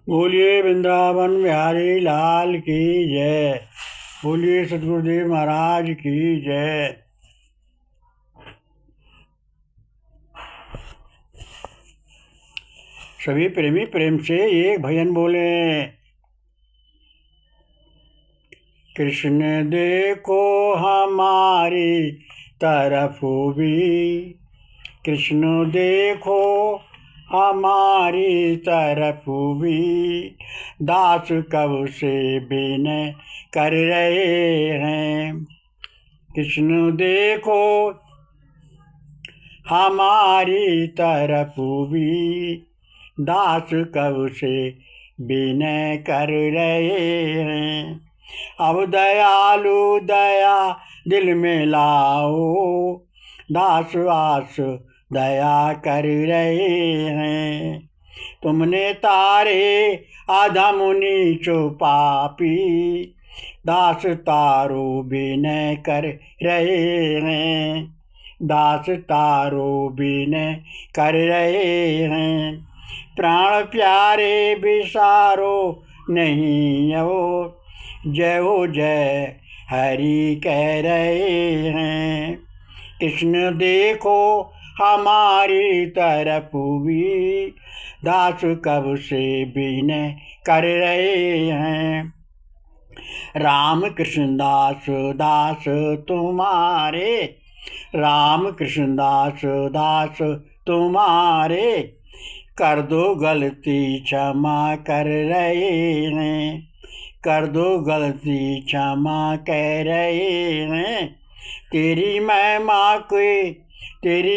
बोलिए वृंदावन बिहारी लाल की जय। बोलिए सतगुरुदेव महाराज की जय। सभी प्रेमी प्रेम से एक भजन बोले। कृष्ण देखो हमारी तरफ भी, कृष्ण देखो हमारी तरफ भी, दास कब से विनय कर रहे हैं। कृष्ण देखो हमारी तरफ भी, दास कब से विनय कर रहे हैं। अब दयालु दया दिल में लाओ, दास आस दया कर रहे हैं। तुमने तारे अधम नीच पापी, दास तारो विनय कर रहे हैं। दास तारो विनय कर रहे हैं। प्राण प्यारे विसारो नहीं हो, जय हो जय हरि कह रहे हैं। कृष्ण देखो हमारी तरफ भी, दास कब से विनय कर रहे हैं। राम कृष्ण दास दास तुम्हारे, राम कृष्ण दास दास तुम्हारे, कर दो गलती क्षमा कर रहे हैं। कर दो गलती क्षमा कह रहे हैं। तेरी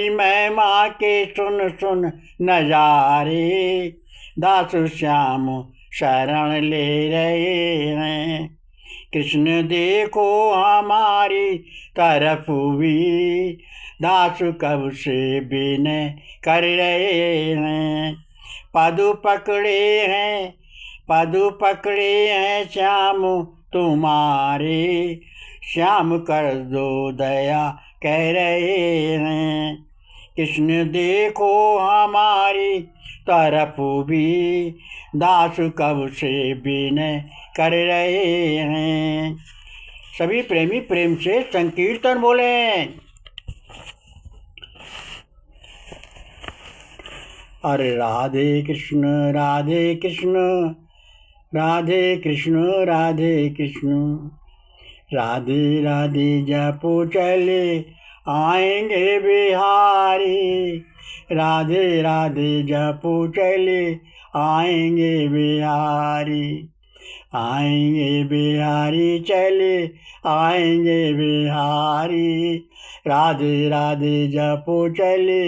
महिमा के सुन सुन नजारे, दास श्याम शरण ले रहे हैं। कृष्ण देखो हमारी तरफ भी, दास कब से विनय कर रहे हैं। पदु पकड़े हैं श्याम तुम्हारे, श्याम कर दो दया कह रहे हैं। कृष्ण देखो हमारी तरफ भी, दास कब से विनय कर रहे हैं। सभी प्रेमी प्रेम से संकीर्तन बोले। अरे राधे कृष्ण राधे कृष्ण, राधे कृष्ण राधे कृष्ण, राधे राधे जपो चले आएंगे बिहारी। राधे राधे जपो चले आएंगे बिहारी। आएंगे बिहारी चले आएंगे बिहारी। राधे राधे जपो चले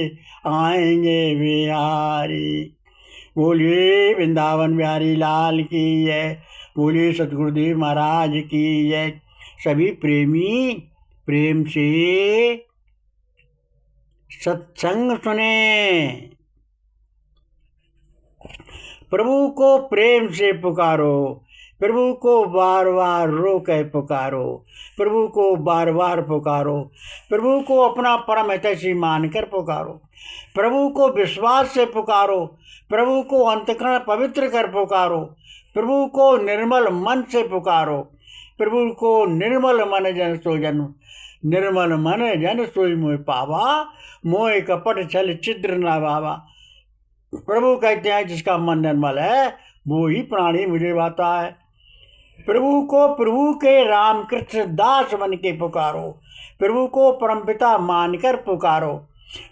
आएंगे बिहारी। बोलिए वृंदावन बिहारी लाल की जय। बोलिए सतगुरुदेव महाराज की जय। सभी प्रेमी प्रेम से सत्संग सुने। प्रभु को प्रेम से पुकारो, प्रभु को बार बार रो के पुकारो, प्रभु को बार बार पुकारो, प्रभु को अपना परम हितैषी मानकर पुकारो, प्रभु को विश्वास से पुकारो, प्रभु को अंतःकरण पवित्र कर पुकारो, प्रभु को निर्मल मन से पुकारो, प्रभु को निर्मल मन जन सो जन्म, निर्मल मन जन सोई मोह पावा, मोह कपट छल छिद्र न भावा। प्रभु कहते हैं जिसका मन निर्मल है वो ही प्राणी मुझे भाता है। प्रभु को प्रभु के राम कृष्ण दास बन के पुकारो, प्रभु को परमपिता मानकर पुकारो,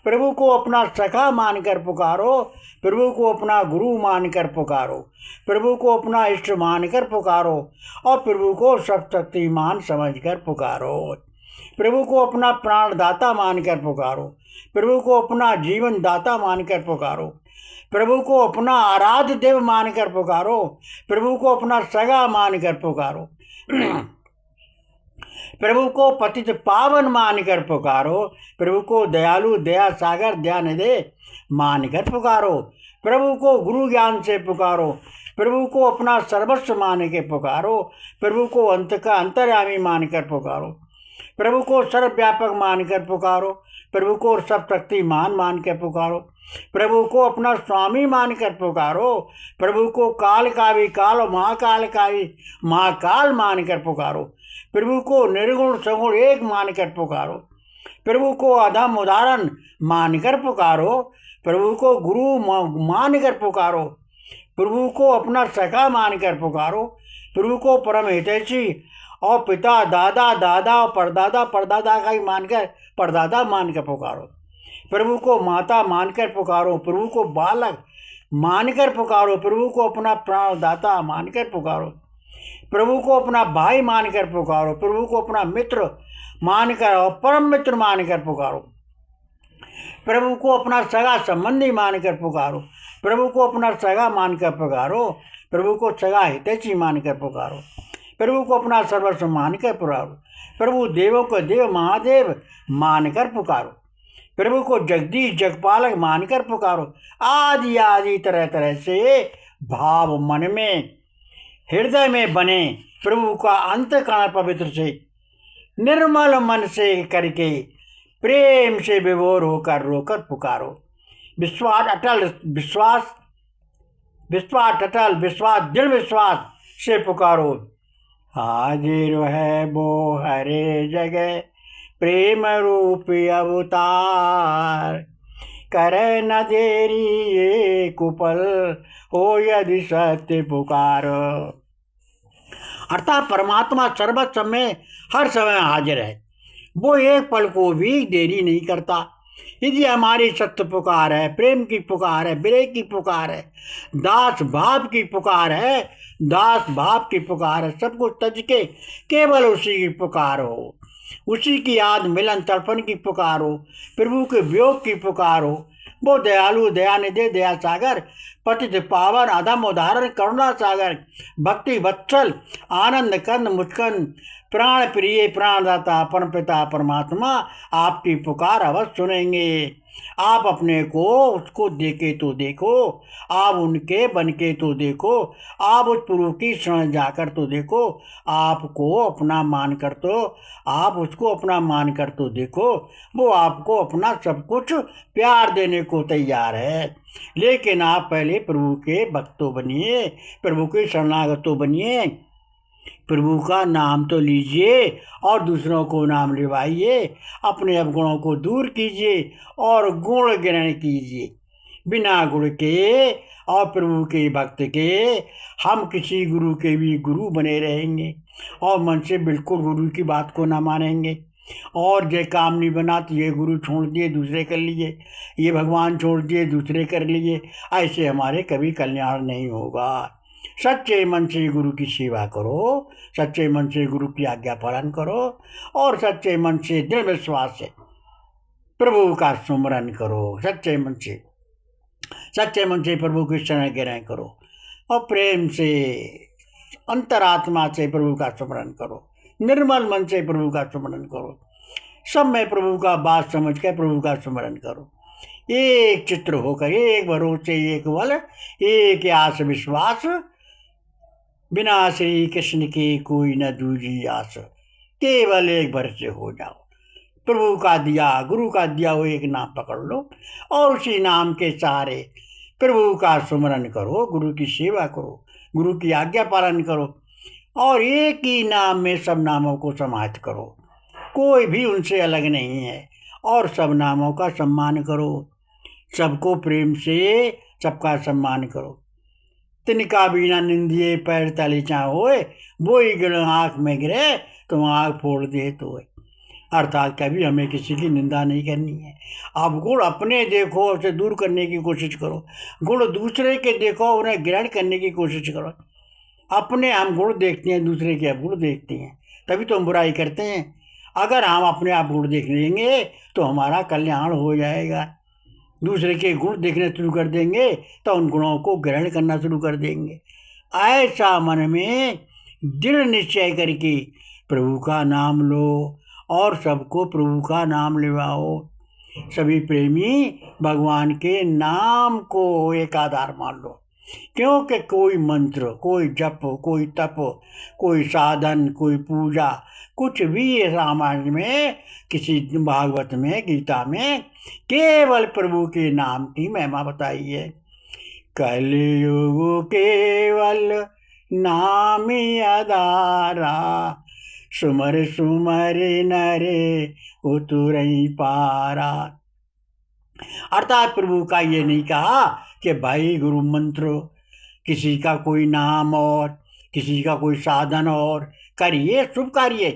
प्रभु को अपना सखा मानकर पुकारो, प्रभु को अपना गुरु मानकर पुकारो, प्रभु को अपना इष्ट मानकर पुकारो और प्रभु को सब शक्तिमान समझकर पुकारो। प्रभु को अपना प्राणदाता मानकर पुकारो, प्रभु को अपना जीवन दाता मानकर पुकारो, प्रभु को अपना आराध्य देव मानकर पुकारो, प्रभु को अपना सगा मानकर पुकारो, प्रभु को पतित पावन मानकर पुकारो, प्रभु को दयालु दया सागर ध्यान दे मानकर पुकारो, प्रभु को गुरु ज्ञान से पुकारो, प्रभु को अपना सर्वस्व मान के पुकारो, प्रभु को अंत का अंतर्यामी मानकर पुकारो, प्रभु को सर्वव्यापक मानकर पुकारो, प्रभु को सब शक्तिमान मान कर पुकारो, प्रभु को अपना स्वामी मान कर पुकारो, प्रभु को काल का भी काल और महाकाल का भी महाकाल मान कर पुकारो, प्रभु को निर्गुण सगुण एक मान कर पुकारो, प्रभु को अधम उदाहरण मानकर पुकारो, प्रभु को गुरु मान कर पुकारो, प्रभु को अपना सखा मान कर पुकारो, प्रभु को परम हितैषी और पिता दादा दादा और परदादा परदादा का ही मानकर परदादा मानकर पुकारो, प्रभु को माता मानकर पुकारो, प्रभु को बालक मानकर पुकारो, प्रभु को अपना प्राणदाता मानकर पुकारो, प्रभु को अपना भाई मानकर पुकारो, प्रभु को अपना मित्र मानकर और परम मित्र मानकर पुकारो, प्रभु को अपना सगा संबंधी मानकर पुकारो, प्रभु को अपना सगा मानकर पुकारो, प्रभु को सगा हितैषी मानकर पुकारो, प्रभु को अपना सर्वस्व मानकर पुकारो, प्रभु देवों को देव महादेव मानकर पुकारो, प्रभु को जगदीश जगपालक मानकर पुकारो। आदि आदि तरह तरह से भाव मन में हृदय में बने प्रभु का अंतःकरण पवित्र से निर्मल मन से करके प्रेम से विभोर होकर रोकर पुकारो। विश्वास अटल विश्वास दृढ़ विश्वास से पुकारो। हाजिर है वो हरे जगह प्रेम रूप अवतार, करे न देरी ये कुपल हो यदि सत्य पुकार। अर्थात परमात्मा सर्वत समय हर समय हाजिर है, वो एक पल को भी देरी नहीं करता। यदि हमारी सत्य पुकार है, प्रेम की पुकार है, विरह की पुकार है, दास भाव की पुकार है, दास भाव की पुकार है, सब कुछ तज के केवल उसी की पुकार हो, उसी की याद मिलन तर्पण की पुकार हो, प्रभु के वियोग की पुकार हो। वो दयालु दयानिधि दया सागर पतित पावन अधम उदाहरण करुणा सागर भक्ति वत्सल आनंद कंद मुस्कंद प्राण प्रिय प्राणदाता परम पिता परमात्मा आपकी पुकार अवश्य सुनेंगे। आप अपने को उसको देखे तो देखो, आप उनके बन के तो देखो, आप उस प्रभु की शरण जाकर तो देखो, आपको अपना मान कर तो आप उसको अपना मान कर तो देखो। वो आपको अपना सब कुछ प्यार देने को तैयार है, लेकिन आप पहले प्रभु के भक्तों बनिए, प्रभु के शरणागतों बनिए, प्रभु का नाम तो लीजिए और दूसरों को नाम लिवाइए, अपने अवगुणों को दूर कीजिए और गुण ग्रहण कीजिए। बिना गुण के और प्रभु के भक्त के हम किसी गुरु के भी गुरु बने रहेंगे और मन से बिल्कुल गुरु की बात को ना मानेंगे। और ये काम नहीं बना तो ये गुरु छोड़ दिए दूसरे कर लिए, ये भगवान छोड़ दिए दूसरे कर लिए, ऐसे हमारे कभी कल्याण नहीं होगा। सच्चे मन से गुरु की सेवा करो, सच्चे मन से गुरु की आज्ञा पालन करो और सच्चे मन से दृढ़ विश्वास से प्रभु का सुमरन करो। सच्चे मन से प्रभु की शरण ग्रहण करो और प्रेम से अंतरात्मा से प्रभु का सुमरन करो, निर्मल मन से प्रभु का सुमरन करो, सब में प्रभु का बात समझ कर प्रभु का सुमरन करो। एक चित्र होकर, एक भरोसे, एक बल, एक आस विश्वास, बिना श्री कृष्ण के कोई न दूजी आस, केवल एक भरोसे हो जाओ। प्रभु का दिया गुरु का दिया हो एक नाम पकड़ लो और उसी नाम के सहारे प्रभु का सुमरन करो, गुरु की सेवा करो, गुरु की आज्ञा पालन करो और एक ही नाम में सब नामों को समाहित करो। कोई भी उनसे अलग नहीं है और सब नामों का सम्मान करो, सबको प्रेम से सबका सम्मान करो। तिनका बिना निंदिए पैर तले होए, वो ही गिर आँख में गिरे तो आँख फोड़ दे तो। अर्थात कभी हमें किसी की निंदा नहीं करनी है। आप गुण अपने देखो, उसे दूर करने की कोशिश करो, गुण दूसरे के देखो, उन्हें ग्रहण करने की कोशिश करो। अपने हम गुण देखते हैं, दूसरे के आप गुण देखते हैं, तभी तो हम बुराई करते हैं। अगर हम अपने आप गुण देख लेंगे तो हमारा कल्याण हो जाएगा। दूसरे के गुण देखने शुरू कर देंगे तो उन गुणों को ग्रहण करना शुरू कर देंगे। ऐसा मन में दृढ़ निश्चय करके प्रभु का नाम लो और सबको प्रभु का नाम लिवाओ। सभी प्रेमी भगवान के नाम को एक आधार मान लो, क्योंकि कोई मंत्र, कोई जप, कोई तप, कोई साधन, कोई पूजा, कुछ भी ये रामायण में, किसी भागवत में, गीता में केवल प्रभु के नाम की महिमा बताई है। कलयुग केवल नाम आधारा, सुमर सुमर नरे उतरई पारा। अर्थात प्रभु का ये नहीं कहा कि भाई गुरु मंत्र, किसी का कोई नाम और किसी का कोई साधन और करिए, शुभ कार्य,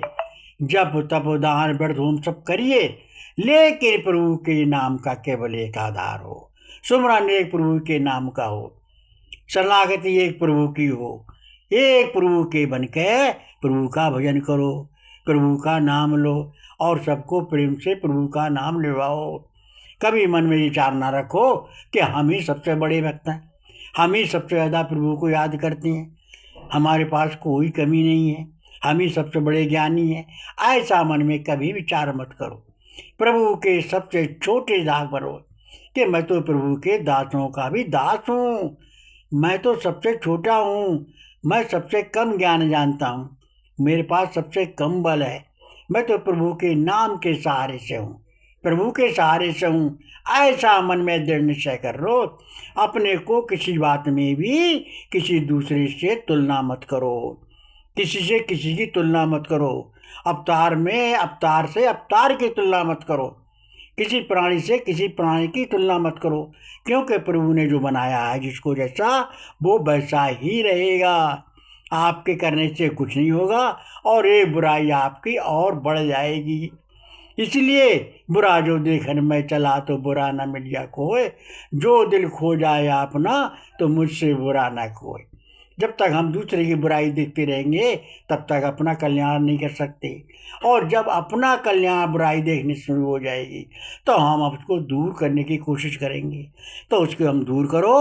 जप तप दान व्रत होम सब करिए, लेकिन प्रभु के नाम का केवल एक आधार हो, सुमरन एक प्रभु के नाम का हो, शरणागति एक प्रभु की हो, एक प्रभु के बन के प्रभु का भजन करो, प्रभु का नाम लो और सबको प्रेम से प्रभु का नाम लेवाओ। कभी मन में विचार ना रखो कि हम ही सबसे बड़े भक्त हैं, हम ही सबसे ज़्यादा प्रभु को याद करते हैं, हमारे पास कोई कमी नहीं है, हम ही सबसे बड़े ज्ञानी हैं। ऐसा मन में कभी विचार मत करो। प्रभु के सबसे छोटे दास बनो कि मैं तो प्रभु के दासों का भी दास हूँ, मैं तो सबसे छोटा हूँ, मैं सबसे कम ज्ञान जानता हूँ, मेरे पास सबसे कम बल है, मैं तो प्रभु के नाम के सहारे से हूँ, प्रभु के सहारे से हूँ। ऐसा मन में दृढ़ निश्चय कर लो। अपने को किसी बात में भी किसी दूसरे से तुलना मत करो, किसी से किसी की तुलना मत करो, अवतार में अवतार से अवतार की तुलना मत करो, किसी प्राणी से किसी प्राणी की तुलना मत करो, क्योंकि प्रभु ने जो बनाया है जिसको जैसा वो वैसा ही रहेगा। आपके करने से कुछ नहीं होगा और एक बुराई आपकी और बढ़ जाएगी। इसलिए बुरा जो देखन में चला तो बुरा न मिलिया कोय, जो दिल खो जाए अपना तो मुझसे बुरा न कोय। जब तक हम दूसरे की बुराई देखते रहेंगे तब तक अपना कल्याण नहीं कर सकते, और जब अपना कल्याण बुराई देखने शुरू हो जाएगी तो हम उसको दूर करने की कोशिश करेंगे। तो उसको हम दूर करो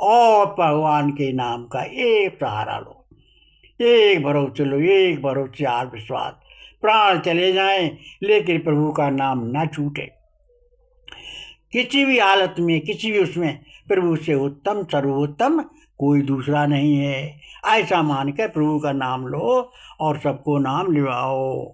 और भगवान के नाम का एक सहारा लो, एक भरोसे लो, एक भरोसे आर विश्वास, प्राण चले जाएं लेकिन प्रभु का नाम ना छूटे। किसी भी हालत में, किसी भी उसमें प्रभु से उत्तम सर्वोत्तम कोई दूसरा नहीं है। ऐसा मान कर प्रभु का नाम लो और सबको नाम लिवाओ।